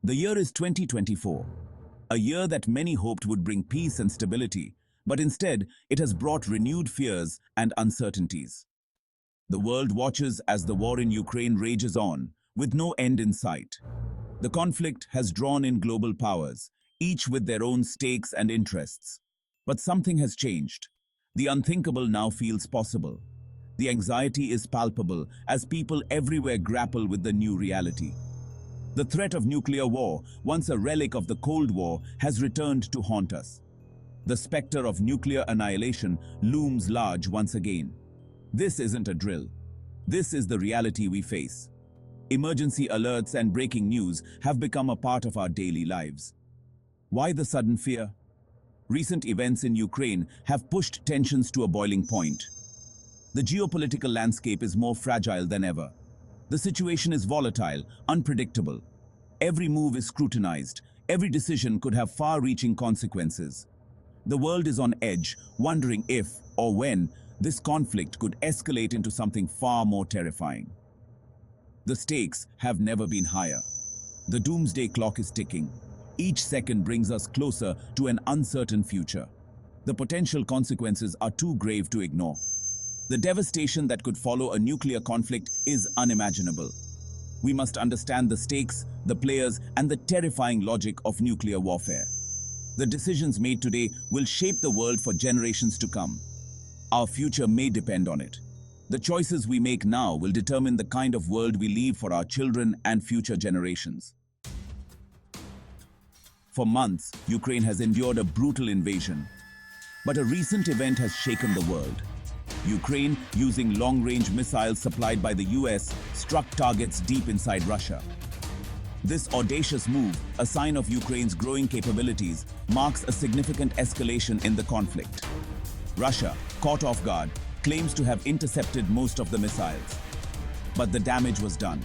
The year is 2024, a year that many hoped would bring peace and stability, but instead it has brought renewed fears and uncertainties. The world watches as the war in Ukraine rages on, with no end in sight. The conflict has drawn in global powers, each with their own stakes and interests. But something has changed. The unthinkable now feels possible. The anxiety is palpable as people everywhere grapple with the new reality. The threat of nuclear war, once a relic of the Cold War, has returned to haunt us. The specter of nuclear annihilation looms large once again. This isn't a drill. This is the reality we face. Emergency alerts and breaking news have become a part of our daily lives. Why the sudden fear? Recent events in Ukraine have pushed tensions to a boiling point. The geopolitical landscape is more fragile than ever. The situation is volatile, unpredictable. Every move is scrutinized. Every decision could have far-reaching consequences. The world is on edge, wondering if, or when, this conflict could escalate into something far more terrifying. The stakes have never been higher. The doomsday clock is ticking. Each second brings us closer to an uncertain future. The potential consequences are too grave to ignore. The devastation that could follow a nuclear conflict is unimaginable. We must understand the stakes, the players, and the terrifying logic of nuclear warfare. The decisions made today will shape the world for generations to come. Our future may depend on it. The choices we make now will determine the kind of world we leave for our children and future generations. For months, Ukraine has endured a brutal invasion. But a recent event has shaken the world. Ukraine, using long-range missiles supplied by the US, struck targets deep inside Russia. This audacious move, a sign of Ukraine's growing capabilities, marks a significant escalation in the conflict. Russia, caught off guard, claims to have intercepted most of the missiles. But the damage was done.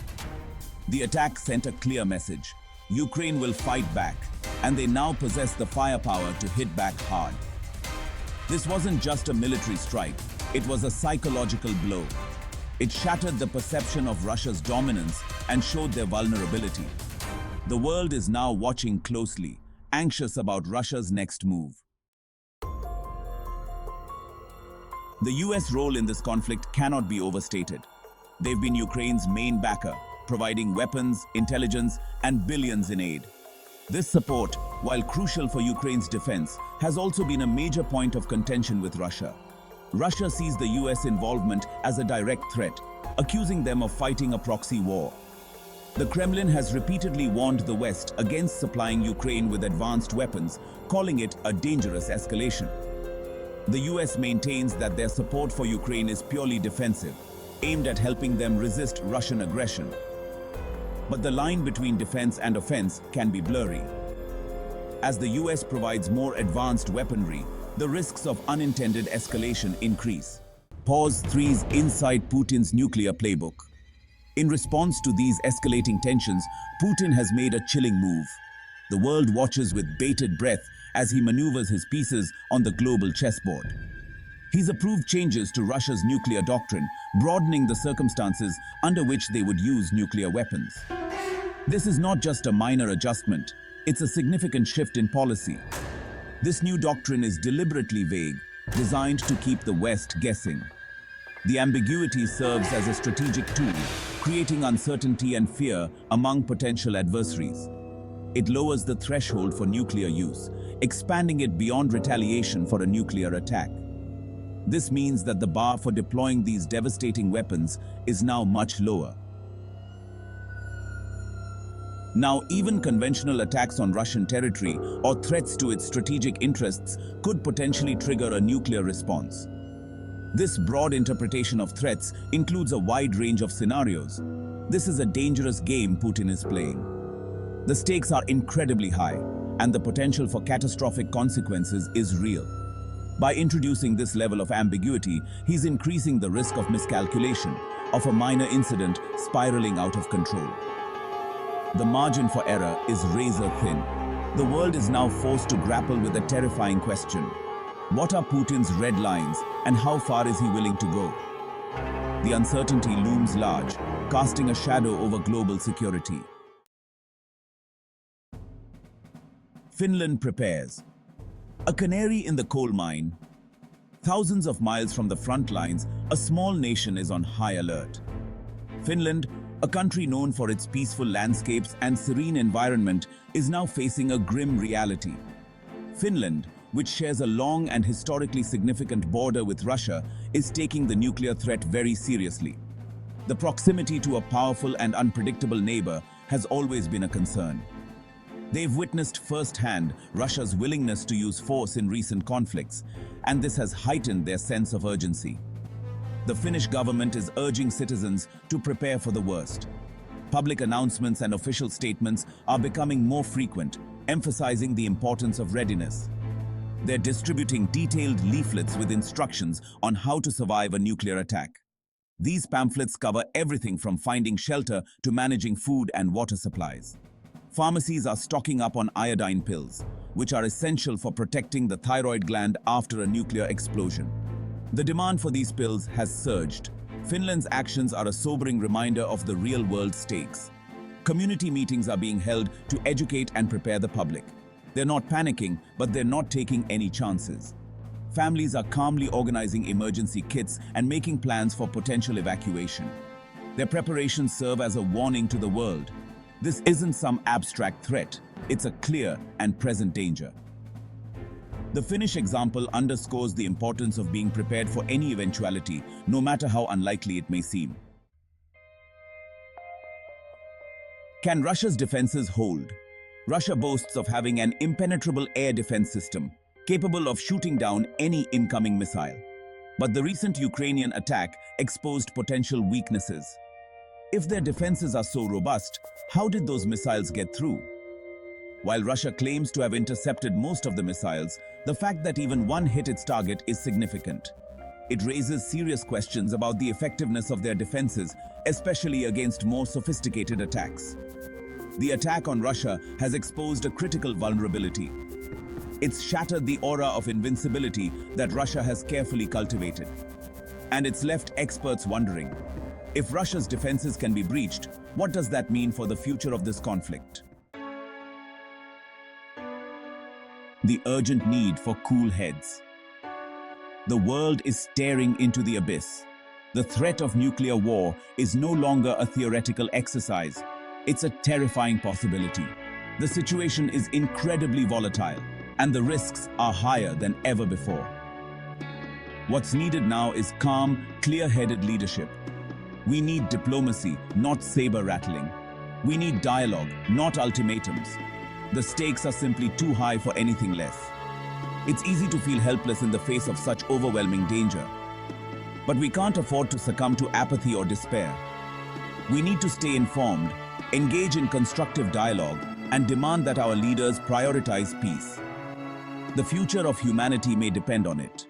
The attack sent a clear message. Ukraine will fight back, and they now possess the firepower to hit back hard. This wasn't just a military strike. It was a psychological blow. It shattered the perception of Russia's dominance and showed their vulnerability. The world is now watching closely, anxious about Russia's next move. The US role in this conflict cannot be overstated. They've been Ukraine's main backer, providing weapons, intelligence, and billions in aid. This support, while crucial for Ukraine's defense, has also been a major point of contention with Russia. Russia sees the US involvement as a direct threat, accusing them of fighting a proxy war. The Kremlin has repeatedly warned the West against supplying Ukraine with advanced weapons, calling it a dangerous escalation. The US maintains that their support for Ukraine is purely defensive, aimed at helping them resist Russian aggression. But the line between defense and offense can be blurry. As the US provides more advanced weaponry, the risks of unintended escalation increase. War3's inside Putin's nuclear playbook. In response to these escalating tensions, Putin has made a chilling move. The world watches with bated breath as he maneuvers his pieces on the global chessboard. He's approved changes to Russia's nuclear doctrine, broadening the circumstances under which they would use nuclear weapons. This is not just a minor adjustment, it's a significant shift in policy. This new doctrine is deliberately vague, designed to keep the West guessing. The ambiguity serves as a strategic tool, creating uncertainty and fear among potential adversaries. It lowers the threshold for nuclear use, expanding it beyond retaliation for a nuclear attack. This means that the bar for deploying these devastating weapons is now much lower. Now, even conventional attacks on Russian territory or threats to its strategic interests could potentially trigger a nuclear response. This broad interpretation of threats includes a wide range of scenarios. This is a dangerous game Putin is playing. The stakes are incredibly high, and the potential for catastrophic consequences is real. By introducing this level of ambiguity, he's increasing the risk of miscalculation, of a minor incident spiraling out of control. The margin for error is razor thin. The world is now forced to grapple with a terrifying question. What are Putin's red lines, and how far is he willing to go? The uncertainty looms large, casting a shadow over global security. Finland prepares. A canary in the coal mine. Thousands of miles from the front lines, a small nation is on high alert. Finland, a country known for its peaceful landscapes and serene environment, is now facing a grim reality. Finland, which shares a long and historically significant border with Russia, is taking the nuclear threat very seriously. The proximity to a powerful and unpredictable neighbor has always been a concern. They've witnessed firsthand Russia's willingness to use force in recent conflicts, and this has heightened their sense of urgency. The Finnish government is urging citizens to prepare for the worst. Public announcements and official statements are becoming more frequent, emphasizing the importance of readiness. They're distributing detailed leaflets with instructions on how to survive a nuclear attack. These pamphlets cover everything from finding shelter to managing food and water supplies. Pharmacies are stocking up on iodine pills, which are essential for protecting the thyroid gland after a nuclear explosion. The demand for these pills has surged. Finland's actions are a sobering reminder of the real-world stakes. Community meetings are being held to educate and prepare the public. They're not panicking, but they're not taking any chances. Families are calmly organizing emergency kits and making plans for potential evacuation. Their preparations serve as a warning to the world. This isn't some abstract threat, it's a clear and present danger. The Finnish example underscores the importance of being prepared for any eventuality, no matter how unlikely it may seem. Can Russia's defenses hold? Russia boasts of having an impenetrable air defense system, capable of shooting down any incoming missile. But the recent Ukrainian attack exposed potential weaknesses. If their defenses are so robust, how did those missiles get through? While Russia claims to have intercepted most of the missiles, the fact that even one hit its target is significant. It raises serious questions about the effectiveness of their defenses, especially against more sophisticated attacks. The attack on Russia has exposed a critical vulnerability. It's shattered the aura of invincibility that Russia has carefully cultivated. And it's left experts wondering, if Russia's defenses can be breached, what does that mean for the future of this conflict? The urgent need for cool heads. The world is staring into the abyss. The threat of nuclear war is no longer a theoretical exercise. It's a terrifying possibility. The situation is incredibly volatile, and the risks are higher than ever before. What's needed now is calm, clear-headed leadership. We need diplomacy, not saber-rattling. We need dialogue, not ultimatums. The stakes are simply too high for anything less. It's easy to feel helpless in the face of such overwhelming danger. But we can't afford to succumb to apathy or despair. We need to stay informed, engage in constructive dialogue, and demand that our leaders prioritize peace. The future of humanity may depend on it.